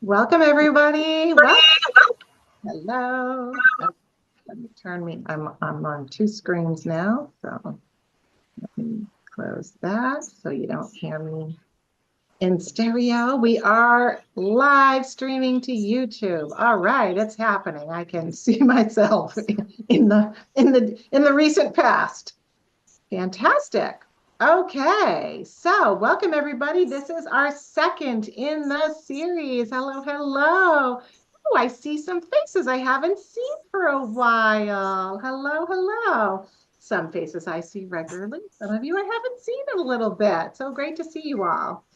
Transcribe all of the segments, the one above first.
Welcome, everybody. Well, hello. Let me turn me. I'm on two screens now, so let me close that so you don't hear me in stereo. We are live streaming to YouTube. All right, it's happening. I can see myself in the recent past. Fantastic. Okay, so welcome everybody. This is our second in the series. Hello, hello. Oh, I see some faces I haven't seen for a while. Hello, hello. Some faces I see regularly. Some of you I haven't seen in a little bit. So great to see you all.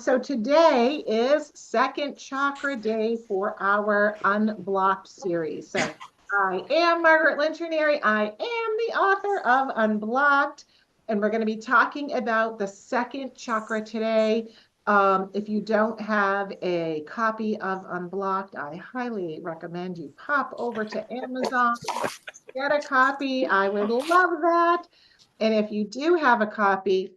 So today is second chakra day for our Unblocked series. So I am Margaret Linternary. I am the author of Unblocked, and we're going to be talking about the second chakra today. If you don't have a copy of Unblocked, I highly recommend you pop over to Amazon, get a copy. I would love that. And if you do have a copy,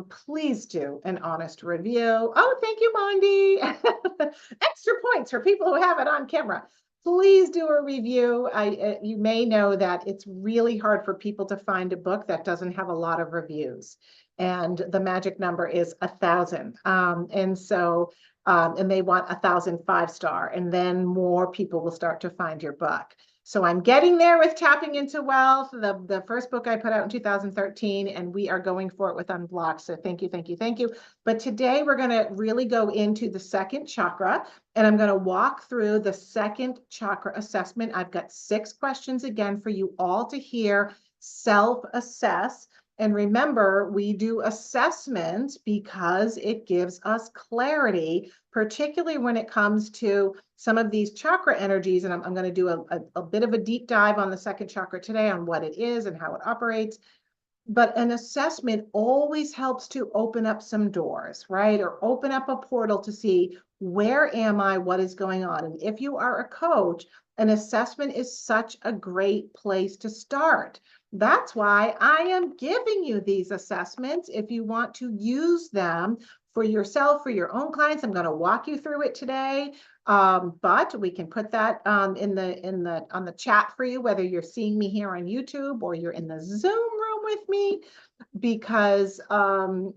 please do an honest review. Oh, thank you, Mondi. Extra points for people who have it on camera. Please do a review. You may know that it's really hard for people to find a book that doesn't have a lot of reviews. And the magic number is 1,000. And they want 1,000 5-star, and then more people will start to find your book. So I'm getting there with Tapping into Wealth, the first book I put out in 2013, and we are going for it with Unblocked. So thank you, thank you, thank you. But today we're going to really go into the second chakra, and I'm going to walk through the second chakra assessment. I've got 6 questions again for you all to hear, self-assess. And remember, we do assessments because it gives us clarity, particularly when it comes to some of these chakra energies. And I'm going to do a bit of a deep dive on the second chakra today on what it is and how it operates. But an assessment always helps to open up some doors, right? Or open up a portal to see, where am I? What is going on? And if you are a coach, an assessment is such a great place to start. That's why I am giving you these assessments. If you want to use them for yourself, for your own clients, I'm going to walk you through it today. But we can put that on the chat for you, whether you're seeing me here on YouTube or you're in the Zoom room with me, because an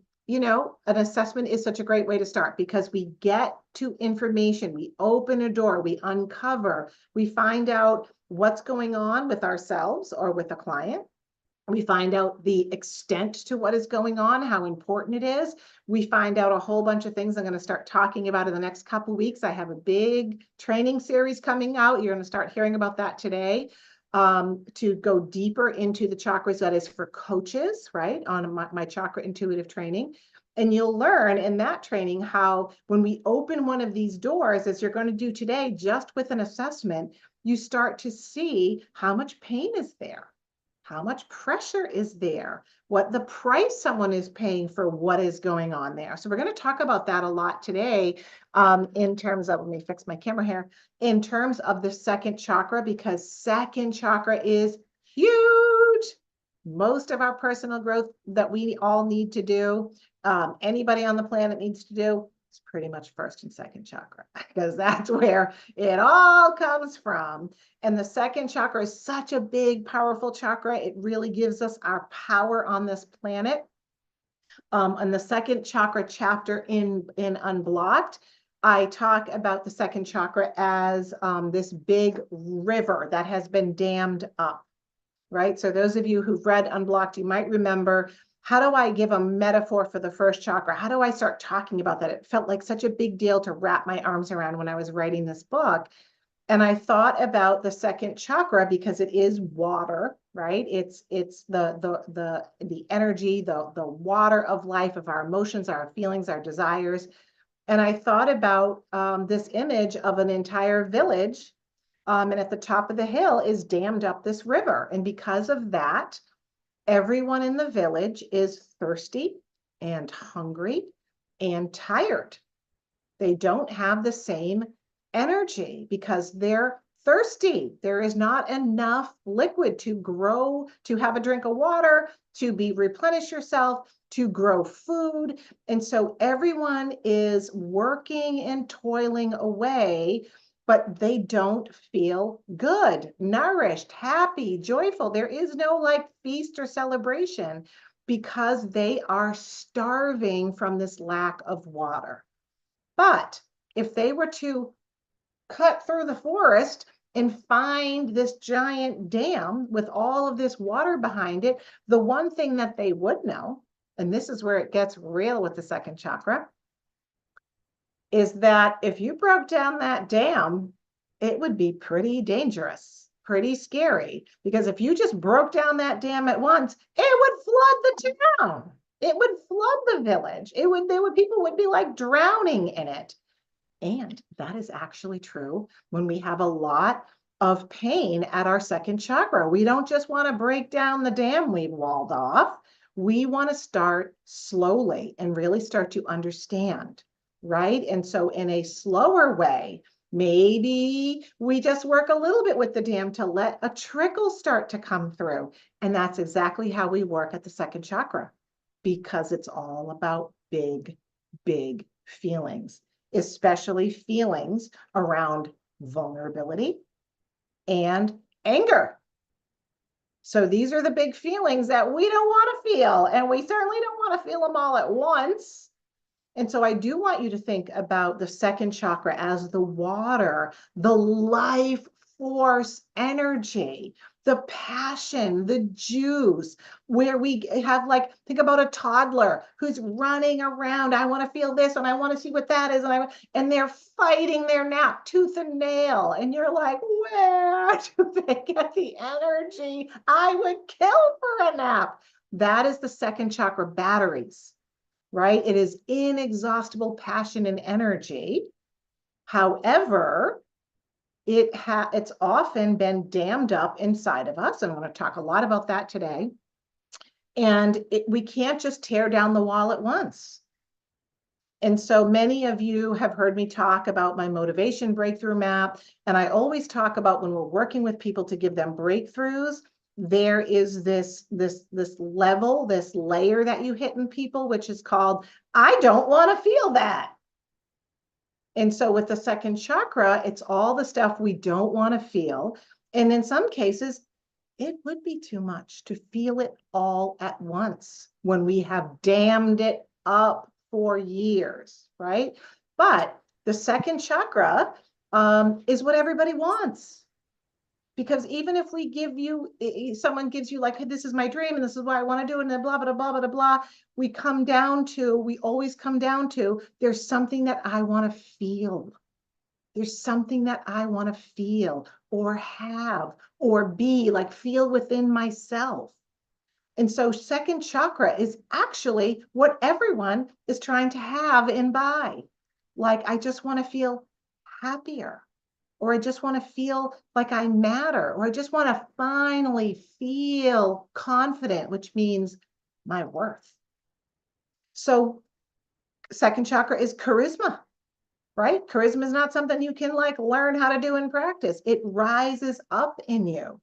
assessment is such a great way to start, because we get to information, we open a door, we uncover, we find out what's going on with ourselves or with a client. We find out the extent to what is going on, how important it is. We find out a whole bunch of things I'm going to start talking about in the next couple of weeks. I have a big training series coming out. You're going to start hearing about that today, to go deeper into the chakras. That is for coaches, right? On my chakra intuitive training. And you'll learn in that training how, when we open one of these doors, as you're going to do today, just with an assessment, you start to see how much pain is there. How much pressure is there? What the price someone is paying for what is going on there. So we're going to talk about that a lot today, in terms of, let me fix my camera here, in terms of the second chakra, because second chakra is huge. Most of our personal growth that we all need to do, anybody on the planet needs to do, is pretty much first and second chakra, because that's where it all comes from. And the second chakra is such a big, powerful chakra. It really gives us our power on this planet. On the second chakra chapter in Unblocked, I talk about the second chakra as this big river that has been dammed up, right? So those of you who've read Unblocked, you might remember, how do I give a metaphor for the first chakra? How do I start talking about that? It felt like such a big deal to wrap my arms around when I was writing this book. And I thought about the second chakra because it is water, right? It's the energy, the water of life, of our emotions, our feelings, our desires. And I thought about this image of an entire village, and at the top of the hill is dammed up this river. And because of that, everyone in the village is thirsty and hungry and tired. They don't have the same energy because they're thirsty. There is not enough liquid to grow, to have a drink of water, to replenish yourself, to grow food. And so everyone is working and toiling away, but they don't feel good, nourished, happy, joyful. There is no like feast or celebration because they are starving from this lack of water. But if they were to cut through the forest and find this giant dam with all of this water behind it, the one thing that they would know, and this is where it gets real with the second chakra, is that if you broke down that dam, it would be pretty dangerous, pretty scary, because if you just broke down that dam at once, it would flood the town. It would flood the village. People would be like drowning in it. And that is actually true when we have a lot of pain at our second chakra. We don't just want to break down the dam we've walled off. We want to start slowly and really start to understand, right? And so in a slower way, maybe we just work a little bit with the dam to let a trickle start to come through. And that's exactly how we work at the second chakra, because it's all about big, big feelings, especially feelings around vulnerability and anger. So these are the big feelings that we don't want to feel, and we certainly don't want to feel them all at once. And so I do want you to think about the second chakra as the water, the life force energy, the passion, the juice, where we have like, think about a toddler who's running around. I want to feel this and I want to see what that is. And they're fighting their nap tooth and nail. And you're like, where do they get the energy? I would kill for a nap. That is the second chakra batteries, right? It is inexhaustible passion and energy. However, it's often been dammed up inside of us. And I'm going to talk a lot about that today. And we can't just tear down the wall at once. And so many of you have heard me talk about my motivation breakthrough map. And I always talk about when we're working with people to give them breakthroughs, there is this level, this layer that you hit in people, which is called, I don't want to feel that. And so with the second chakra, it's all the stuff we don't want to feel. And in some cases, it would be too much to feel it all at once when we have dammed it up for years, right? But the second chakra is what everybody wants. Because even if we give you, someone gives you like, hey, this is my dream and this is what I want to do and blah, blah, blah, blah, blah, we always come down to, there's something that I want to feel. There's something that I want to feel or have or be, like feel within myself. And so second chakra is actually what everyone is trying to have and buy. Like, I just want to feel happier, or I just want to feel like I matter, or I just want to finally feel confident, which means my worth. So second chakra is charisma, right? Charisma is not something you can like learn how to do in practice. It rises up in you.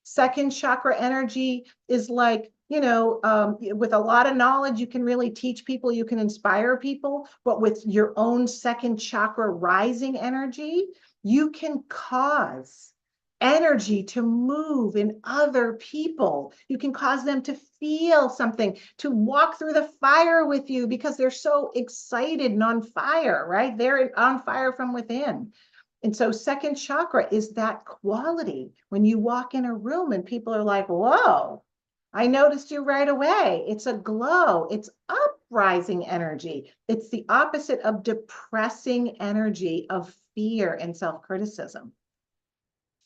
Second chakra energy is like, with a lot of knowledge, you can really teach people, you can inspire people, but with your own second chakra rising energy, you can cause energy to move in other people. You can cause them to feel something, to walk through the fire with you because they're so excited and on fire, right? They're on fire from within. And so second chakra is that quality when you walk in a room and people are like, whoa, I noticed you right away. It's a glow. It's uprising energy. It's the opposite of depressing energy of fear and self-criticism.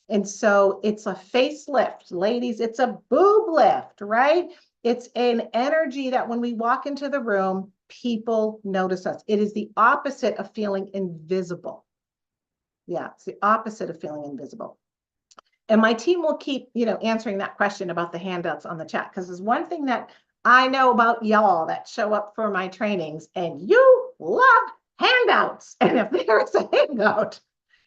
And so it's a facelift, ladies. It's a boob lift, right? It's an energy that when we walk into the room, people notice us. It is the opposite of feeling invisible. Yeah, it's the opposite of feeling invisible. And my team will keep, answering that question about the handouts on the chat, because there's one thing that I know about y'all that show up for my trainings, and you love handouts. And if there's a handout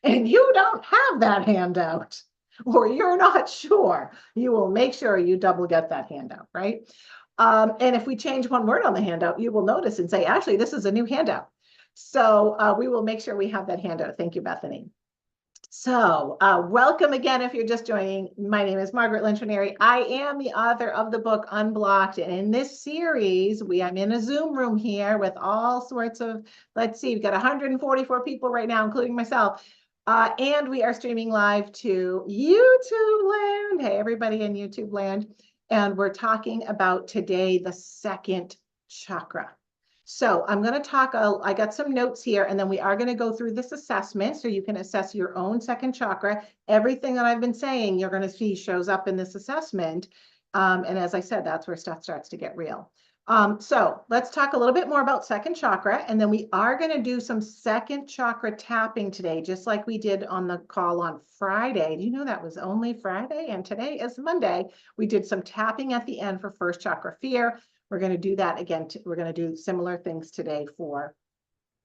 and you don't have that handout, or you're not sure, you will make sure you double get that handout, right? And if we change one word on the handout, you will notice and say, actually, this is a new handout. So we will make sure we have that handout. Thank you, Bethany. So welcome again if you're just joining. My name is Margaret Lynch-Neri. I am the author of the book Unblocked. And in this series, I'm in a Zoom room here with all sorts of, let's see, we've got 144 people right now, including myself. And we are streaming live to YouTube land. Hey, everybody in YouTube land. And we're talking about today the second chakra. So I'm going to talk, I got some notes here, and then we are going to go through this assessment so you can assess your own second chakra. Everything that I've been saying, you're going to see shows up in this assessment. And as I said, that's where stuff starts to get real. So let's talk a little bit more about second chakra, and then we are going to do some second chakra tapping today, just like we did on the call on Friday. Do you know that was only Friday? And today is Monday. We did some tapping at the end for first chakra fear. We're going to do that again. We're going to do similar things today for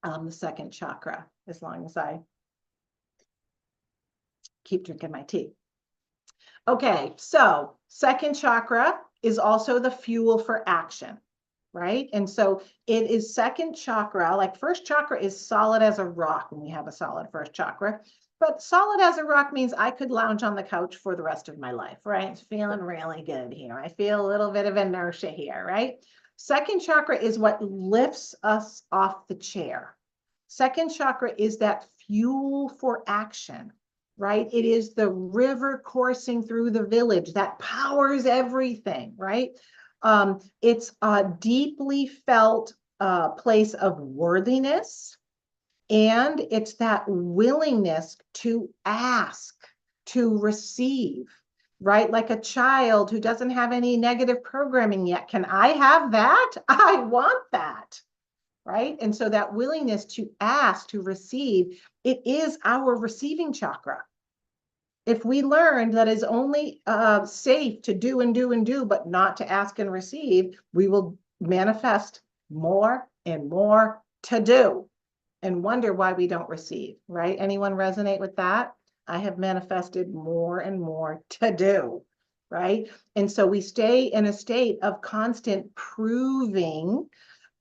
the second chakra, as long as I keep drinking my tea. Okay, so second chakra is also the fuel for action, right? And so it is second chakra, like first chakra is solid as a rock when we have a solid first chakra. But solid as a rock means I could lounge on the couch for the rest of my life, right? It's feeling really good here. I feel a little bit of inertia here, right? Second chakra is what lifts us off the chair. Second chakra is that fuel for action, right? It is the river coursing through the village that powers everything, right? It's a deeply felt place of worthiness. And it's that willingness to ask, to receive, right? Like a child who doesn't have any negative programming yet. Can I have that? I want that, right? And so that willingness to ask, to receive, it is our receiving chakra. If we learned that it's only safe to do and do and do, but not to ask and receive, we will manifest more and more to do and wonder why we don't receive, right? Anyone resonate with that? I have manifested more and more to do, right? And so we stay in a state of constant proving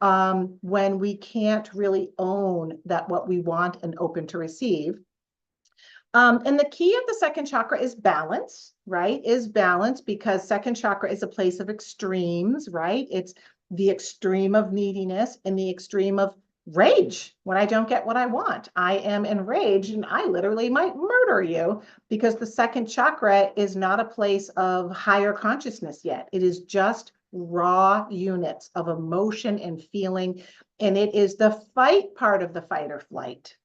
when we can't really own that what we want and open to receive. And the key of the second chakra is balance, right? Is balance, because second chakra is a place of extremes, right? It's the extreme of neediness and the extreme of rage when I don't get what I want. I am enraged and I literally might murder you, because the second chakra is not a place of higher consciousness yet. It is just raw units of emotion and feeling. And it is the fight part of the fight or flight,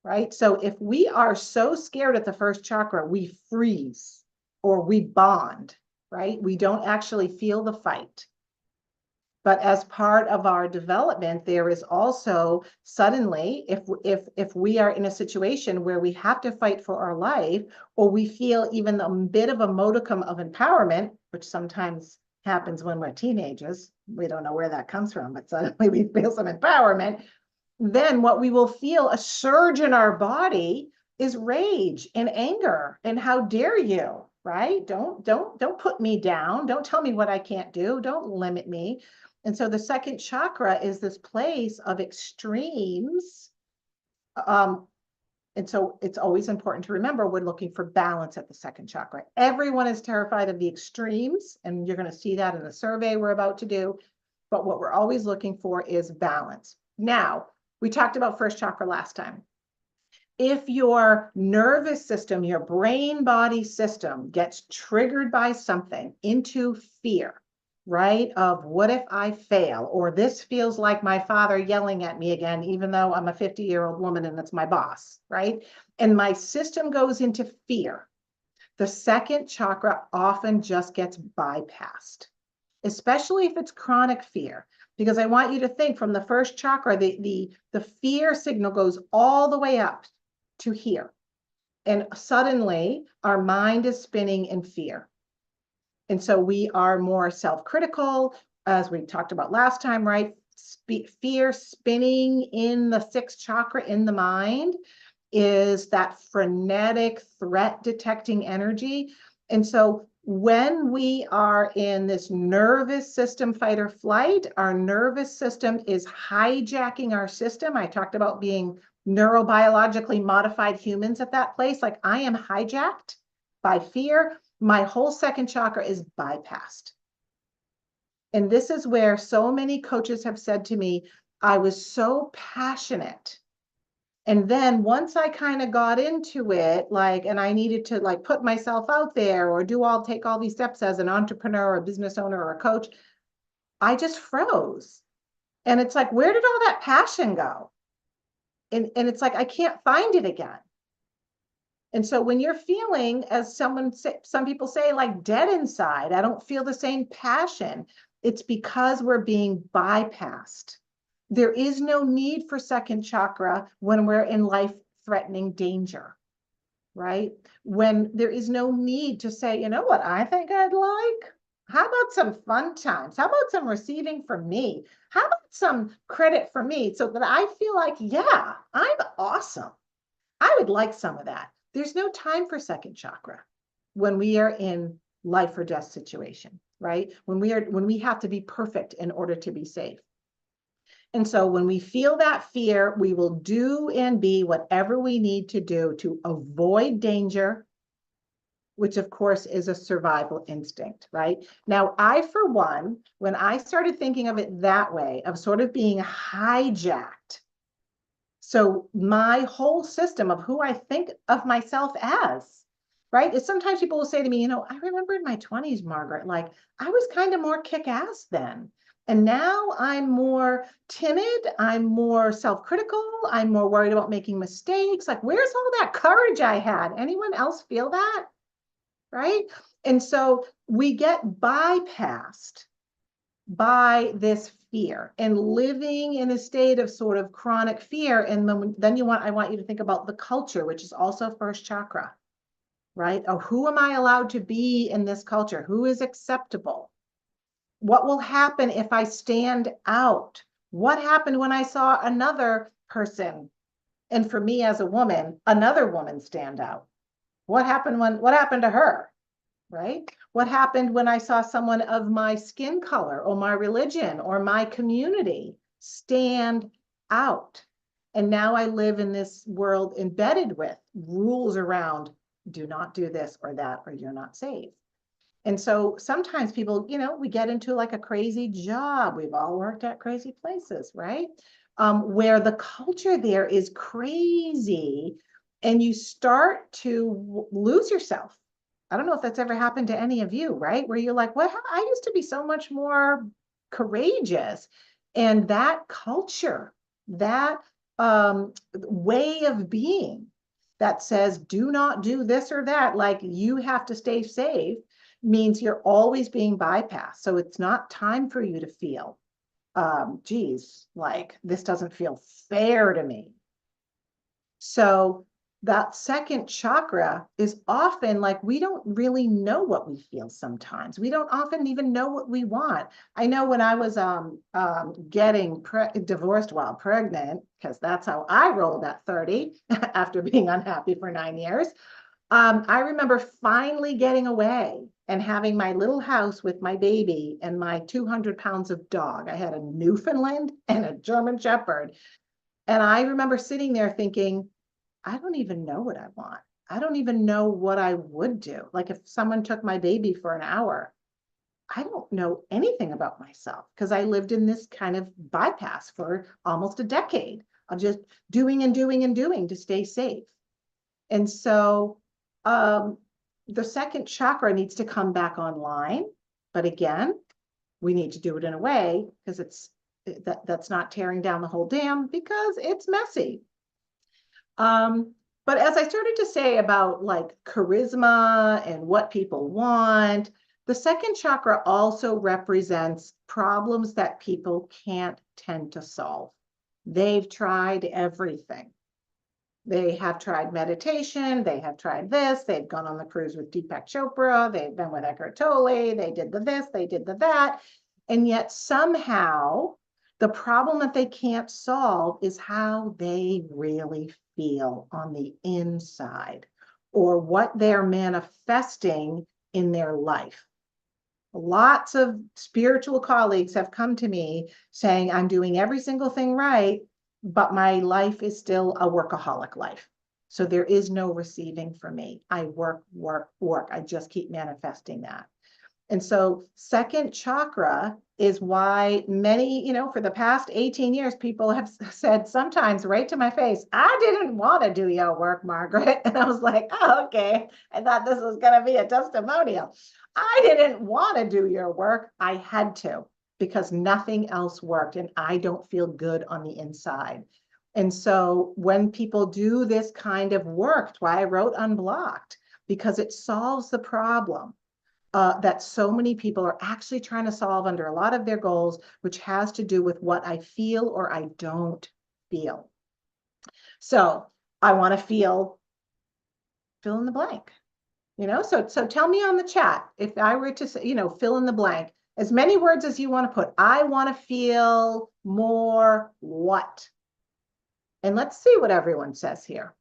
right? So if we are so scared at the first chakra, we freeze or we bond, right? We don't actually feel the fight. But as part of our development, there is also suddenly, if we are in a situation where we have to fight for our life, or we feel even a bit of a modicum of empowerment, which sometimes happens when we're teenagers, we don't know where that comes from, but suddenly we feel some empowerment, then what we will feel a surge in our body is rage and anger. And how dare you, right? Don't put me down. Don't tell me what I can't do. Don't limit me. And so the second chakra is this place of extremes. And so it's always important to remember we're looking for balance at the second chakra. Everyone is terrified of the extremes, and you're going to see that in the survey we're about to do. But what we're always looking for is balance. Now, we talked about first chakra last time. If your nervous system, your brain-body system gets triggered by something into fear, right? Of what if I fail? Or this feels like my father yelling at me again, even though I'm a 50-year-old woman and it's my boss, right? And my system goes into fear. The second chakra often just gets bypassed, especially if it's chronic fear. Because I want you to think from the first chakra, the fear signal goes all the way up to here. And suddenly our mind is spinning in fear. And so we are more self-critical, as we talked about last time, right? Fear spinning in the sixth chakra in the mind. is that frenetic threat detecting energy. And so when we are in this nervous system fight or flight, our nervous system is hijacking our system. I talked about being neurobiologically modified humans at that place. Like I am hijacked by fear. My whole second chakra is bypassed. And this is where so many coaches have said to me, I was so passionate. And then once I kind of got into it, like, and I needed to like put myself out there or take all these steps as an entrepreneur, a business owner, or a coach, I just froze. And it's like, where did all that passion go? And it's like, I can't find it again. And so when you're feeling, as some people say, like dead inside, I don't feel the same passion, it's because we're being bypassed. There is no need for second chakra when we're in life-threatening danger, right? When there is no need to say, you know what I think I'd like? How about some fun times? How about some receiving from me? How about some credit for me so that I feel like, yeah, I'm awesome. I would like some of that. There's no time for second chakra when we are in life or death situation, right? When we have to be perfect in order to be safe. And so when we feel that fear, we will do and be whatever we need to do to avoid danger, which of course is a survival instinct, right? Now, I, for one, when I started thinking of it that way, of sort of being hijacked, so my whole system of who I think of myself as, right? Is sometimes people will say to me, you know, I remember in my 20s, Margaret, like I was kind of more kick-ass then. And now I'm more timid, I'm more self-critical, I'm more worried about making mistakes. Like, where's all that courage I had? Anyone else feel that? Right? And so we get bypassed by this fear and living in a state of sort of chronic fear. And then I want you to think about the culture, which is also first chakra, right? Oh, who am I allowed to be in this culture? Who is acceptable? What will happen if I stand out? What happened when I saw another person? And for me as a woman, another woman stand out. What happened to her? Right? What happened when I saw someone of my skin color or my religion or my community stand out? And now I live in this world embedded with rules around do not do this or that, or you're not safe. And so sometimes people, you know, we get into like a crazy job. We've all worked at crazy places, right? Where the culture there is crazy and you start to lose yourself. I don't know if that's ever happened to any of you, right? Where you're like, well, I used to be so much more courageous. And that culture, that way of being that says, do not do this or that, like you have to stay safe, means you're always being bypassed. So it's not time for you to feel, geez, like this doesn't feel fair to me. So that second chakra is often like, we don't really know what we feel sometimes. We don't often even know what we want. I know when I was getting divorced while pregnant, because that's how I rolled at 30 after being unhappy for 9 years. I remember finally getting away and having my little house with my baby and my 200 pounds of dog. I had a Newfoundland and a German Shepherd. And I remember sitting there thinking, I don't even know what I want. I don't even know what I would do. Like if someone took my baby for an hour, I don't know anything about myself because I lived in this kind of bypass for almost a decade of just doing and doing and doing to stay safe. And so the second chakra needs to come back online. But again, we need to do it in a way because that's not tearing down the whole dam because it's messy. But as I started to say about like charisma and what people want, the second chakra also represents problems that people can't tend to solve. They've tried everything. They have tried meditation. They have tried this. They've gone on the cruise with Deepak Chopra. They've been with Eckhart Tolle. They did the this. They did the that. And yet somehow The problem that they can't solve is how they really feel on the inside, or what they're manifesting in their life. Lots of spiritual colleagues have come to me saying, I'm doing every single thing right, but my life is still a workaholic life. So there is no receiving for me. I work, work, work. I just keep manifesting that. And so second chakra is why many, for the past 18 years, people have said sometimes right to my face, I didn't want to do your work, Margaret. And I was like, oh, okay. I thought this was going to be a testimonial. I didn't want to do your work. I had to, because nothing else worked. And I don't feel good on the inside. And so when people do this kind of work, that's why I wrote Unblocked, because it solves the problem. That so many people are actually trying to solve under a lot of their goals, which has to do with what I feel or I don't feel. So I want to feel, fill in the blank, so tell me on the chat, if I were to say, fill in the blank, as many words as you want to put. I want to feel more what? And let's see what everyone says here.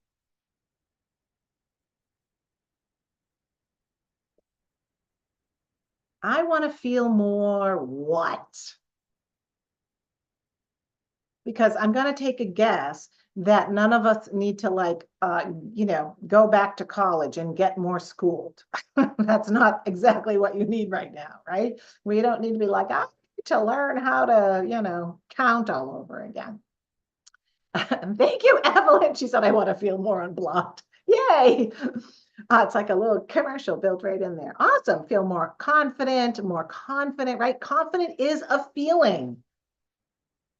I want to feel more what? Because I'm going to take a guess that none of us need to go back to college and get more schooled. That's not exactly what you need right now, right? We don't need to be like, I need to learn how to, count all over again. Thank you, Evelyn. She said, I want to feel more unblocked. Yay. It's like a little commercial built right in there. Awesome. Feel more confident, right? Confident is a feeling.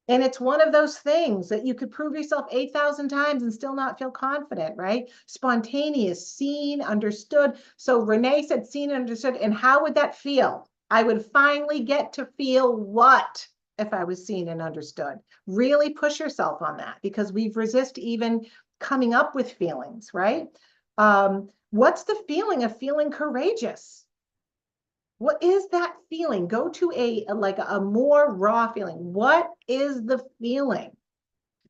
And it's one of those things that you could prove yourself 8,000 times and still not feel confident, right? Spontaneous, seen, understood. So Renee said seen and understood. And how would that feel? I would finally get to feel what if I was seen and understood? Really push yourself on that, because we've resisted even coming up with feelings, right? What's the feeling of feeling courageous? What is that feeling? Go to a more raw feeling. What is the feeling?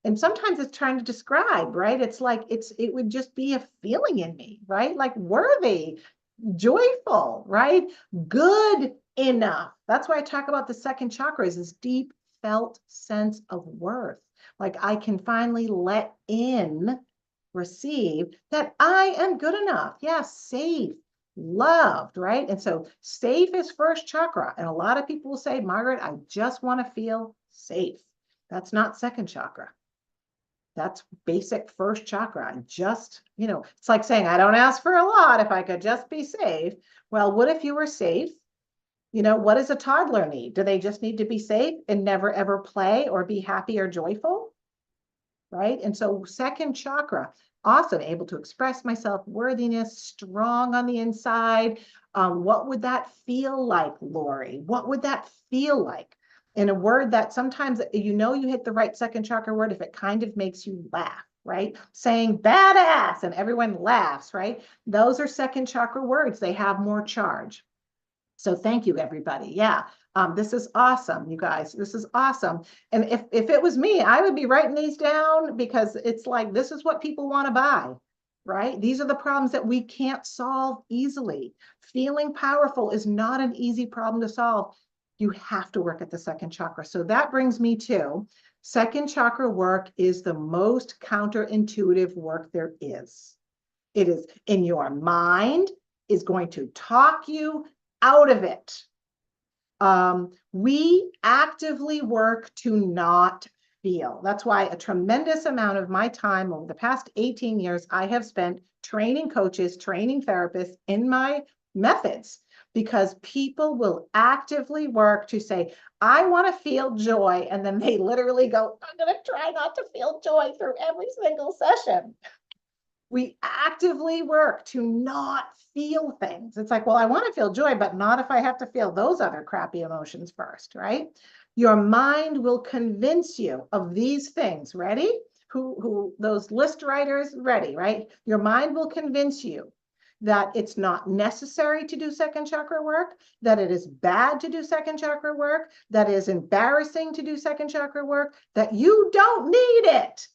And sometimes it's trying to describe, right? It's like it would just be a feeling in me, right? Like worthy, joyful, right? Good enough. That's why I talk about the second chakra, is this deep felt sense of worth. Like I can finally let in, receive that I am good enough. Yeah, safe, loved, right? And so safe is first chakra. And a lot of people will say, Margaret, I just want to feel safe. That's not second chakra. That's basic first chakra. I just, it's like saying, I don't ask for a lot if I could just be safe. Well, what if you were safe? What does a toddler need? Do they just need to be safe and never ever play or be happy or joyful? Right? And so second chakra, awesome, able to express myself, worthiness, strong on the inside. What would that feel like, Lori? What would that feel like? In a word that sometimes you hit the right second chakra word if it kind of makes you laugh, right? Saying badass and everyone laughs, right? Those are second chakra words. They have more charge. So thank you, everybody. Yeah, this is awesome, you guys. This is awesome. And if it was me, I would be writing these down, because it's like, this is what people want to buy, right? These are the problems that we can't solve easily. Feeling powerful is not an easy problem to solve. You have to work at the second chakra. So that brings me to second chakra work is the most counterintuitive work there is. It is in your mind, is going to talk you out of it. We actively work to not feel. That's why a tremendous amount of my time over the past 18 years, I have spent training coaches, training therapists in my methods, because people will actively work to say, I want to feel joy. And then they literally go, I'm going to try not to feel joy through every single session. We actively work to not feel things. It's like, well, I want to feel joy, but not if I have to feel those other crappy emotions first, right? Your mind will convince you of these things. Ready? Who those list writers, ready, right? Your mind will convince you that it's not necessary to do second chakra work, that it is bad to do second chakra work, that it is embarrassing to do second chakra work, that you don't need it.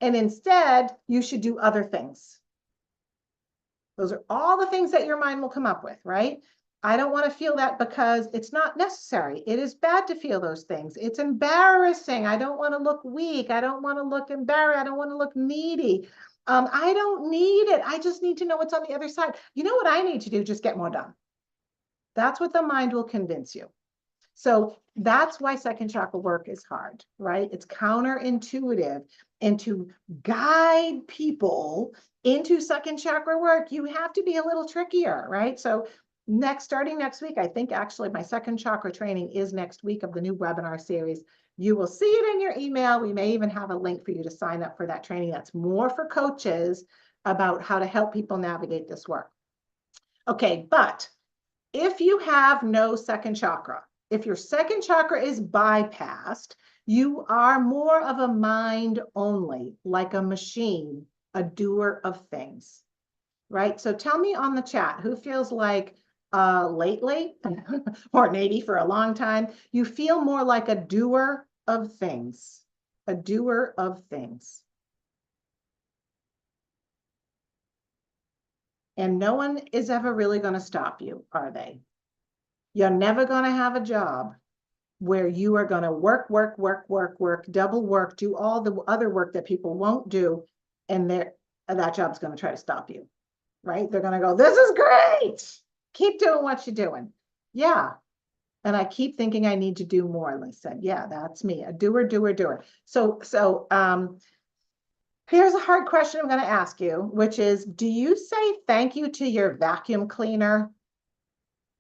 And instead, you should do other things. Those are all the things that your mind will come up with, right? I don't want to feel that because it's not necessary. It is bad to feel those things. It's embarrassing. I don't want to look weak. I don't want to look embarrassed. I don't want to look needy. I don't need it. I just need to know what's on the other side. You know what I need to do? Just get more done. That's what the mind will convince you. So that's why second chakra work is hard, right? It's counterintuitive. And to guide people into second chakra work, you have to be a little trickier, right? So starting next week, I think actually my second chakra training is next week of the new webinar series. You will see it in your email. We may even have a link for you to sign up for that training. That's more for coaches about how to help people navigate this work. Okay, but if you have no second chakra, if your second chakra is bypassed, you are more of a mind only, like a machine, a doer of things, right? So tell me on the chat, who feels like lately, or maybe for a long time, you feel more like a doer of things, a doer of things. And no one is ever really going to stop you, are they? You're never going to have a job where you are going to work, double work, do all the other work that people won't do, and that job's going to try to stop you, right? They're going to go, this is great. Keep doing what you're doing. Yeah. And I keep thinking I need to do more. And I said, yeah, that's me, a doer. So here's a hard question I'm going to ask you, which is, do you say thank you to your vacuum cleaner,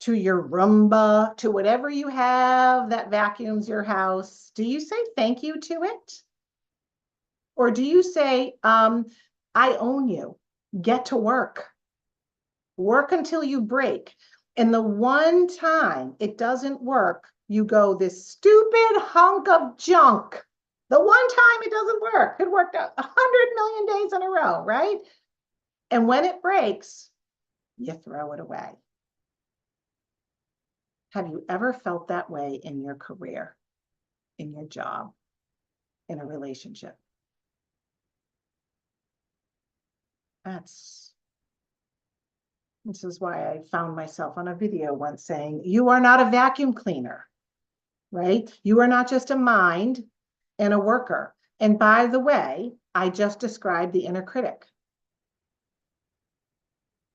to your Roomba, to whatever you have that vacuums your house? Do you say thank you to it? Or do you say, I own you, get to work until you break. And the one time it doesn't work, you go, this stupid hunk of junk. The one time it doesn't work, it worked out 100 million days in a row, right? And when it breaks, you throw it away. Have you ever felt that way in your career, in your job, in a relationship? This is why I found myself on a video once saying, you are not a vacuum cleaner, right? You are not just a mind and a worker. And by the way, I just described the inner critic.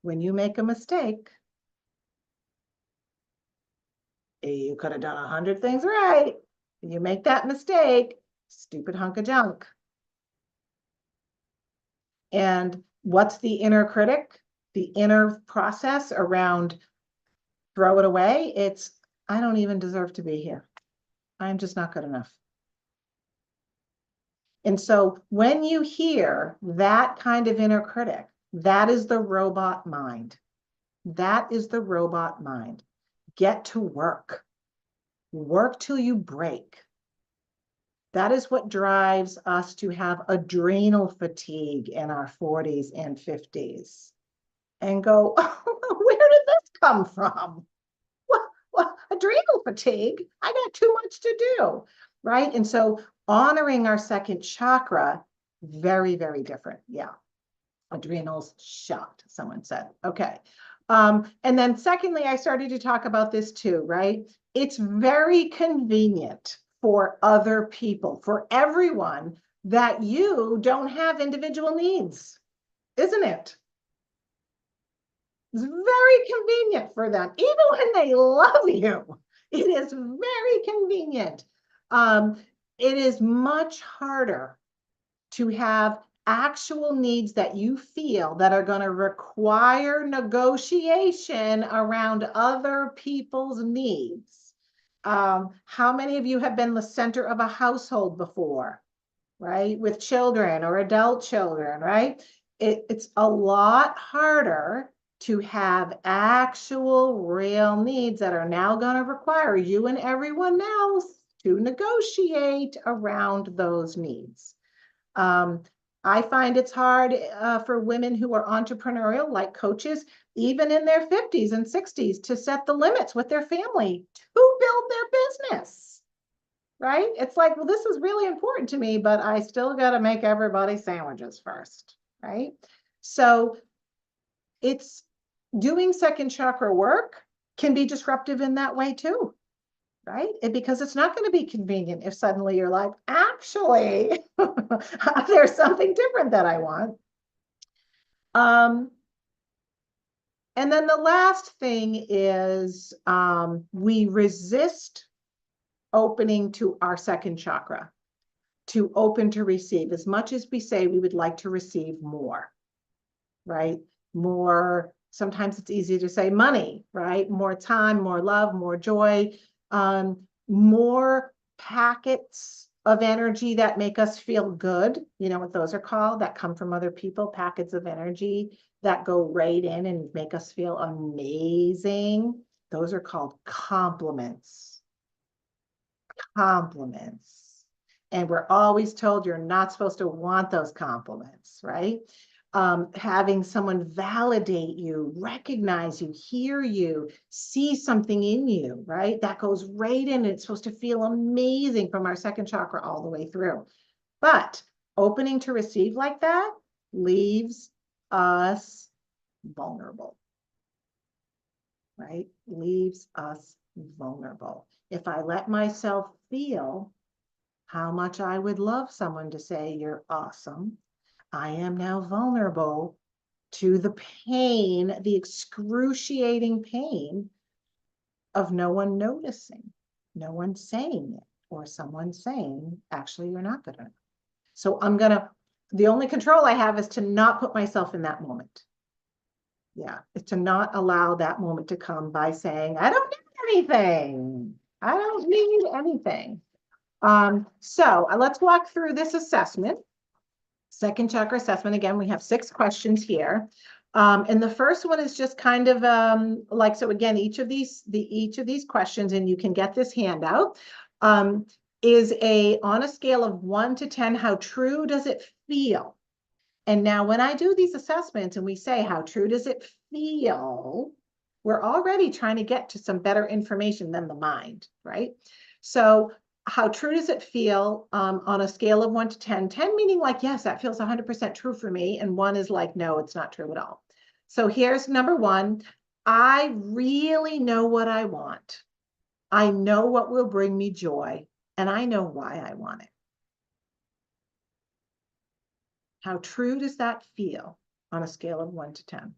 When you make a mistake, you could have done 100 things right. You make that mistake, stupid hunk of junk. And what's the inner critic? The inner process around throw it away. It's, I don't even deserve to be here. I'm just not good enough. And so when you hear that kind of inner critic, that is the robot mind. That is the robot mind. Get to work. Work till you break. That is what drives us to have adrenal fatigue in our 40s and 50s and go, oh, where did this come from? Well, adrenal fatigue, I got too much to do, right? And so honoring our second chakra, very, very different. Yeah. Adrenals shot, someone said. Okay. And then secondly, I started to talk about this too, right? It's very convenient for other people, for everyone, that you don't have individual needs, isn't it? It's very convenient for them, even when they love you. It is very convenient. It is much harder to have actual needs that you feel that are going to require negotiation around other people's needs. How many of you have been the center of a household before, right? With children or adult children, right? It's a lot harder to have actual real needs that are now going to require you and everyone else to negotiate around those needs. I find it's hard for women who are entrepreneurial, like coaches, even in their 50s and 60s, to set the limits with their family to build their business, right? It's like, well, this is really important to me, but I still got to make everybody sandwiches first, right? So it's doing second chakra work can be disruptive in that way too, right? Because it's not going to be convenient if suddenly you're like, actually, there's something different that I want. And then the last thing is we resist opening to our second chakra, to open to receive. As much as we say we would like to receive more, right? More, sometimes it's easy to say money, right? More time, more love, more joy, more packets of energy that make us feel good. You know what those are called, that come from other people, packets of energy that go right in and make us feel amazing. Those are called compliments. Compliments. And we're always told you're not supposed to want those compliments, right? Having someone validate you, recognize you, hear you, see something in you, right? That goes right in. It's supposed to feel amazing from our second chakra all the way through. But opening to receive like that leaves us vulnerable, right? Leaves us vulnerable. If I let myself feel how much I would love someone to say, you're awesome, I am now vulnerable to the pain, the excruciating pain of no one noticing, no one saying it, or someone saying, actually, you're not good enough. So the only control I have is to not put myself in that moment. Yeah, is to not allow that moment to come by saying, I don't need anything. I don't need anything. So let's walk through this assessment. Second chakra assessment. Again, we have 6 questions here. And the first one is just kind of like, so again, each of these questions, and you can get this handout, is on a scale of 1 to 10, how true does it feel? And now when I do these assessments and we say, how true does it feel? We're already trying to get to some better information than the mind, right? So how true does it feel on a scale of 1 to 10? 10 meaning like, yes, that feels 100% true for me. And 1 is like, no, it's not true at all. So here's number 1. I really know what I want. I know what will bring me joy, and I know why I want it. How true does that feel on a scale of 1 to 10?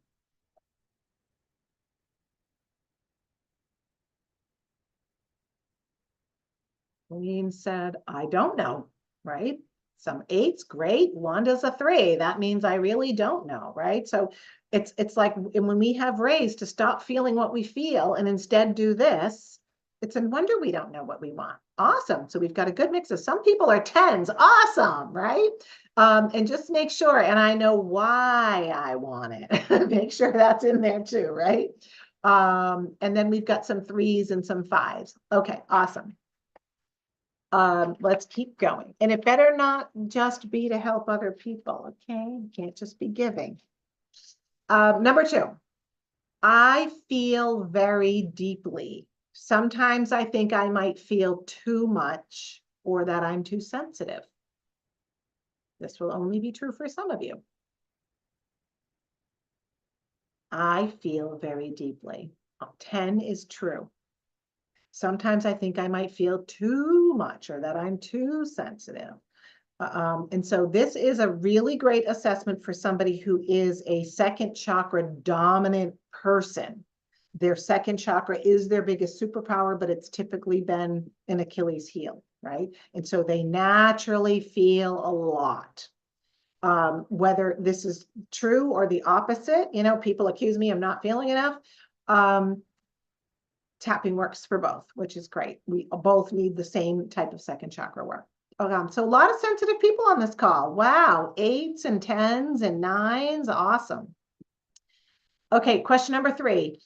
Colleen said, I don't know, right? Some 8's great. Wanda's a 3. That means I really don't know, right? So it's like when we have raised to stop feeling what we feel and instead do this, it's a wonder we don't know what we want. Awesome. So we've got a good mix of, some people are 10s. Awesome, right? And just make sure, and I know why I want it. Make sure that's in there too, right? And then we've got some 3s and some 5s. Okay, awesome. Let's keep going. And it better not just be to help other people, okay? You can't just be giving. Number 2, I feel very deeply. Sometimes I think I might feel too much or that I'm too sensitive. This will only be true for some of you. I feel very deeply. 10 is true. Sometimes I think I might feel too much or that I'm too sensitive. And so this is a really great assessment for somebody who is a second chakra dominant person. Their second chakra is their biggest superpower, but it's typically been an Achilles heel, right? And so they naturally feel a lot. Whether this is true or the opposite, you know, people accuse me of not feeling enough. Tapping works for both, which is great. We both need the same type of second chakra work. So a lot of sensitive people on this call. Wow, 8s and 10s and 9s. Awesome. Okay, question number 3.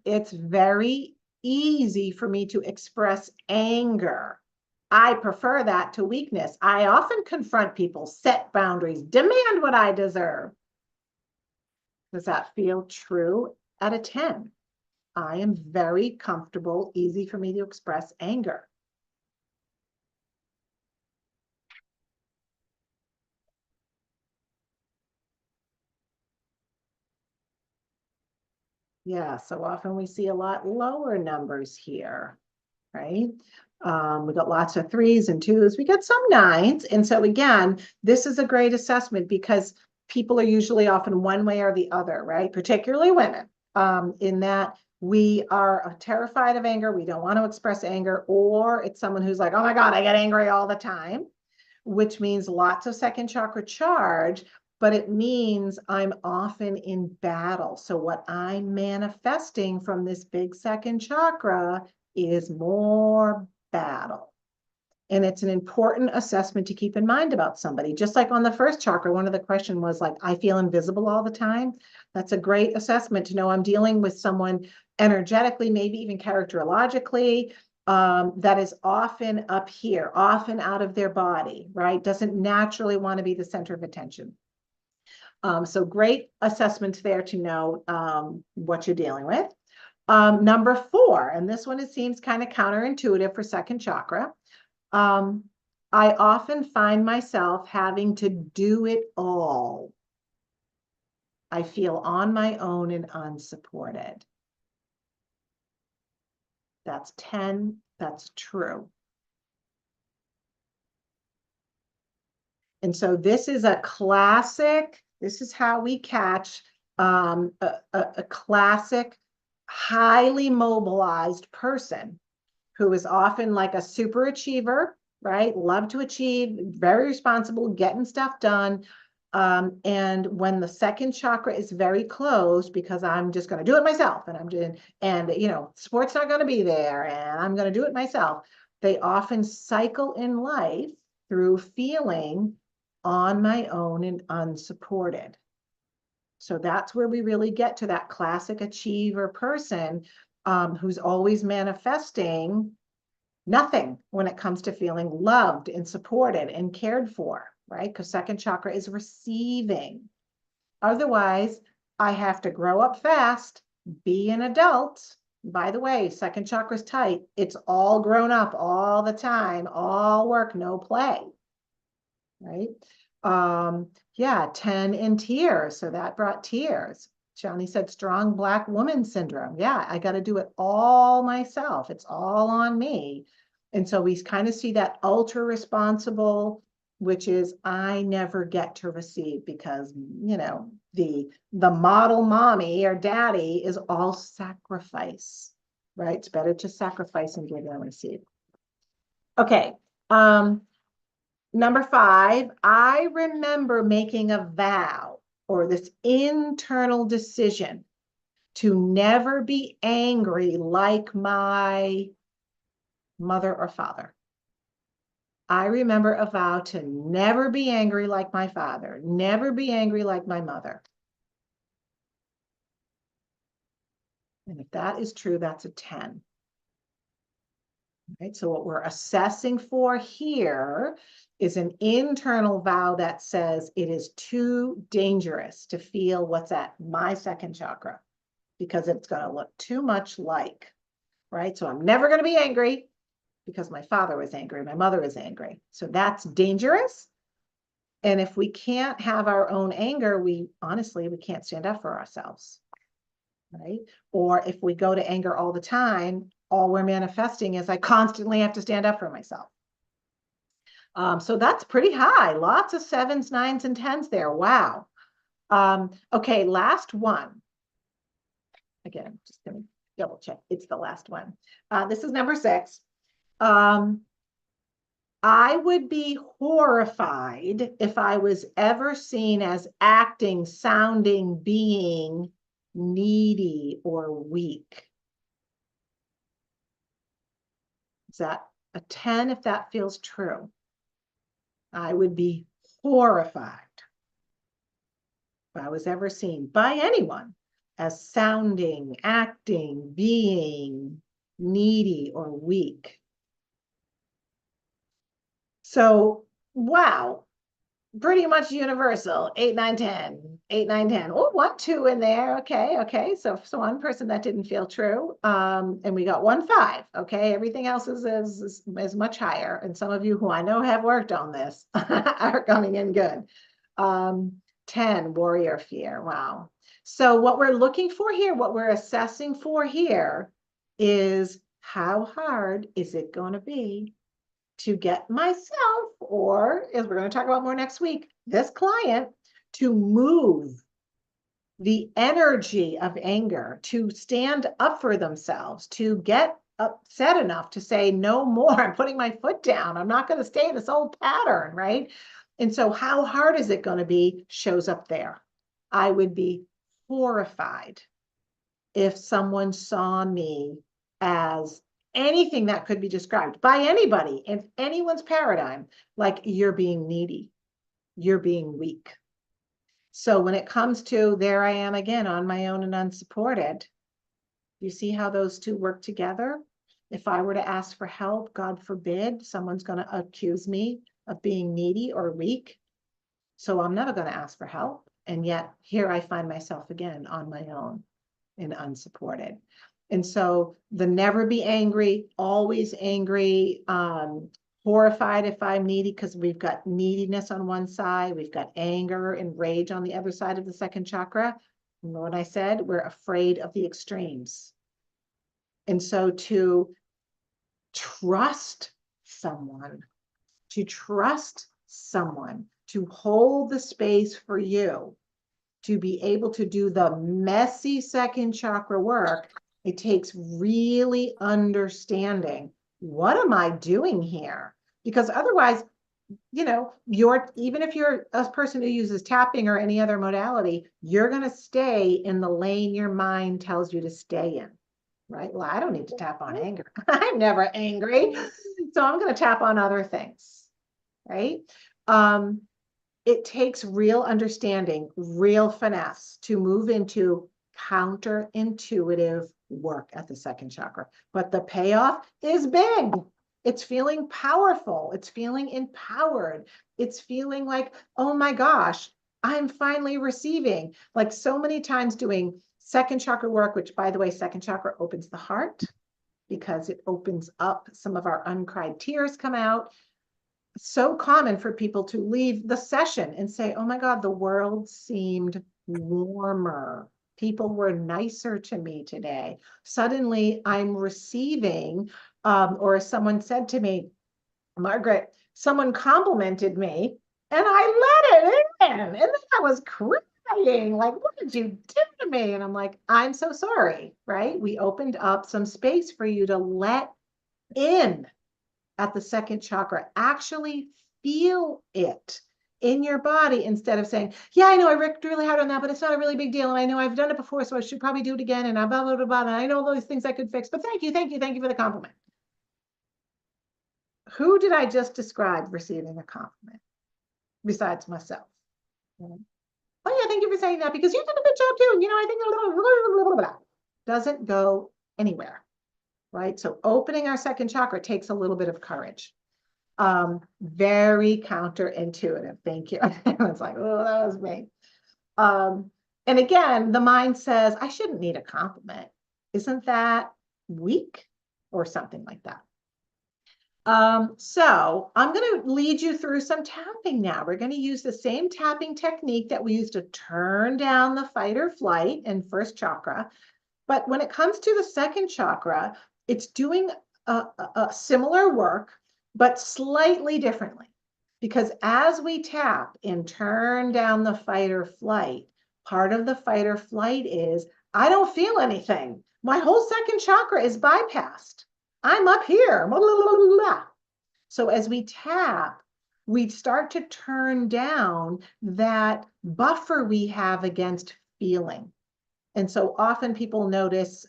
It's very easy for me to express anger. I prefer that to weakness. I often confront people, set boundaries, demand what I deserve. Does that feel true at a 10? I am very comfortable, easy for me to express anger. Yeah, so often we see a lot lower numbers here, right? We got lots of 3s and 2s. We got some 9s. And so again, this is a great assessment because people are usually often one way or the other, right? Particularly women, in that we are terrified of anger. We don't want to express anger, or it's someone who's like, oh my God, I get angry all the time, which means lots of second chakra charge, but it means I'm often in battle. So what I'm manifesting from this big second chakra is more battle. And it's an important assessment to keep in mind about somebody. Just like on the first chakra, one of the questions was like, I feel invisible all the time. That's a great assessment to know I'm dealing with someone energetically, maybe even characterologically, that is often up here, often out of their body, right? Doesn't naturally want to be the center of attention. So great assessment there to know what you're dealing with. Number 4, and this one, it seems kind of counterintuitive for second chakra. I often find myself having to do it all. I feel on my own and unsupported. That's 10. That's true. And so this is a classic, this is how we catch a classic, highly mobilized person who is often like a super achiever, right? Love to achieve, very responsible, getting stuff done. And when the second chakra is very closed, because I'm just going to do it myself, and I'm doing, and you know, support's not going to be there, and I'm going to do it myself. They often cycle in life through feeling on my own and unsupported. So that's where we really get to that classic achiever person who's always manifesting nothing when it comes to feeling loved and supported and cared for, right? Because second chakra is receiving. Otherwise, I have to grow up fast, be an adult. By the way, second chakra is tight. It's all grown up all the time, all work, no play, right? Yeah, 10 in tears. So that brought tears. Johnny said strong Black woman syndrome. Yeah, I got to do it all myself. It's all on me. And so we kind of see that ultra responsible, which is I never get to receive because, you know, the model mommy or daddy is all sacrifice, right? It's better to sacrifice and give than receive. Okay. Number 5, I remember making a vow or this internal decision to never be angry like my mother or father. I remember a vow to never be angry like my father, never be angry like my mother. And if that is true, that's a 10. Right? So what we're assessing for here is an internal vow that says it is too dangerous to feel what's at my second chakra because it's going to look too much like, right? So I'm never going to be angry because my father was angry, my mother is angry. So that's dangerous. And if we can't have our own anger, we can't stand up for ourselves, right? Or if we go to anger all the time, all we're manifesting is I constantly have to stand up for myself. So that's pretty high. Lots of 7s, 9s, and 10s there. Wow. Okay, last one. Again, just going to double check. It's the last one. This is number 6. I would be horrified if I was ever seen as acting, sounding, being needy or weak. Is that a 10 if that feels true? I would be horrified if I was ever seen by anyone as sounding, acting, being needy or weak. So, wow. Pretty much universal. 8, 9, 10. 8, 9, 10. Oh, 1, 2 in there. Okay. So one person that didn't feel true. And we got 1, 5. Okay. Everything else is much higher. And some of you who I know have worked on this are coming in good. 10, warrior fear. Wow. So what we're looking for here, what we're assessing for here is how hard is it going to be to get myself, or as we're going to talk about more next week, this client to move the energy of anger, to stand up for themselves, to get upset enough to say, no more, I'm putting my foot down. I'm not going to stay in this old pattern, right? And so how hard is it going to be shows up there. I would be horrified if someone saw me as anything that could be described by anybody in anyone's paradigm, like you're being needy, you're being weak. So when it comes to there I am again on my own and unsupported, you see how those two work together? If I were to ask for help, God forbid, someone's going to accuse me of being needy or weak. So I'm never going to ask for help. And yet here I find myself again on my own and unsupported. And so the never be angry, always angry, horrified if I'm needy, because we've got neediness on one side, we've got anger and rage on the other side of the second chakra. Remember what I said? We're afraid of the extremes. And so to trust someone, to hold the space for you, to be able to do the messy second chakra work, it takes really understanding, what am I doing here? Because otherwise, even if you're a person who uses tapping or any other modality, you're going to stay in the lane your mind tells you to stay in, right? Well, I don't need to tap on anger. I'm never angry. So I'm going to tap on other things, right? It takes real understanding, real finesse to move into counterintuitive work at the second chakra. But the payoff is big. It's feeling powerful. It's feeling empowered. It's feeling like, oh my gosh, I'm finally receiving. Like so many times doing second chakra work, which by the way, second chakra opens the heart because it opens up some of our uncried tears come out. So common for people to leave the session and say, oh my God, the world seemed warmer. People were nicer to me today. Suddenly I'm receiving, or someone said to me, Margaret, someone complimented me and I let it in. And then I was crying, like, what did you do to me? And I'm like, I'm so sorry, right? We opened up some space for you to let in at the second chakra, actually feel it in your body instead of saying, yeah, I know I worked really hard on that, but it's not a really big deal. And I know I've done it before, so I should probably do it again. And blah, blah, blah, blah. And I know those things I could fix, but thank you for the compliment. Who did I just describe receiving a compliment besides myself? Oh yeah, thank you for saying that because you did a good job too. And I think blah, blah, blah, doesn't go anywhere. Right? So opening our second chakra takes a little bit of courage. Very counterintuitive. Thank you. It's like, oh, that was me. And again, the mind says, I shouldn't need a compliment. Isn't that weak or something like that? So I'm going to lead you through some tapping now. We're going to use the same tapping technique that we used to turn down the fight or flight in first chakra. But when it comes to the second chakra, it's doing a similar work, but slightly differently. Because as we tap and turn down the fight or flight, part of the fight or flight is, I don't feel anything. My whole second chakra is bypassed. I'm up here. Blah, blah, blah, blah. So as we tap, we start to turn down that buffer we have against feeling. And so often people notice,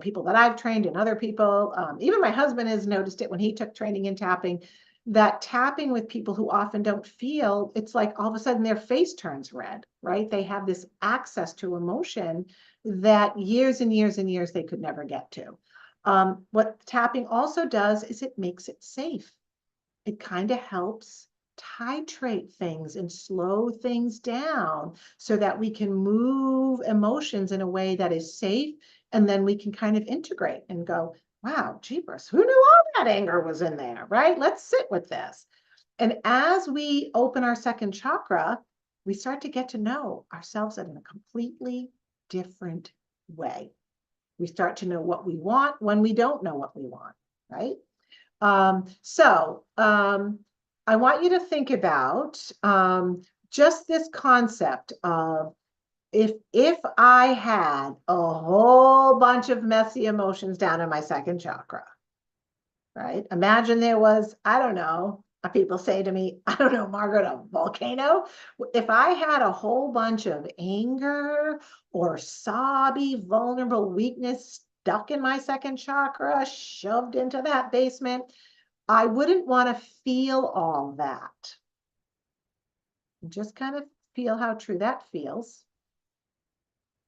people that I've trained and other people, even my husband has noticed it when he took training in tapping, that tapping with people who often don't feel, it's like all of a sudden their face turns red, right? They have this access to emotion that years and years and years they could never get to. What tapping also does is it makes it safe. it kind of helps titrate things and slow things down so that we can move emotions in a way that is safe. And then we can kind of integrate and go, wow, jeepers, who knew all that anger was in there, right? Let's sit with this. And as we open our second chakra, we start to get to know ourselves in a completely different way. We start to know what we want when we don't know what we want, right? I want you to think about just this concept of if I had a whole bunch of messy emotions down in my second chakra, right? Imagine there was, I don't know, people say to me, I don't know, Margaret, a volcano. If I had a whole bunch of anger or sobby, vulnerable weakness stuck in my second chakra, shoved into that basement, I wouldn't want to feel all that. Just kind of feel how true that feels.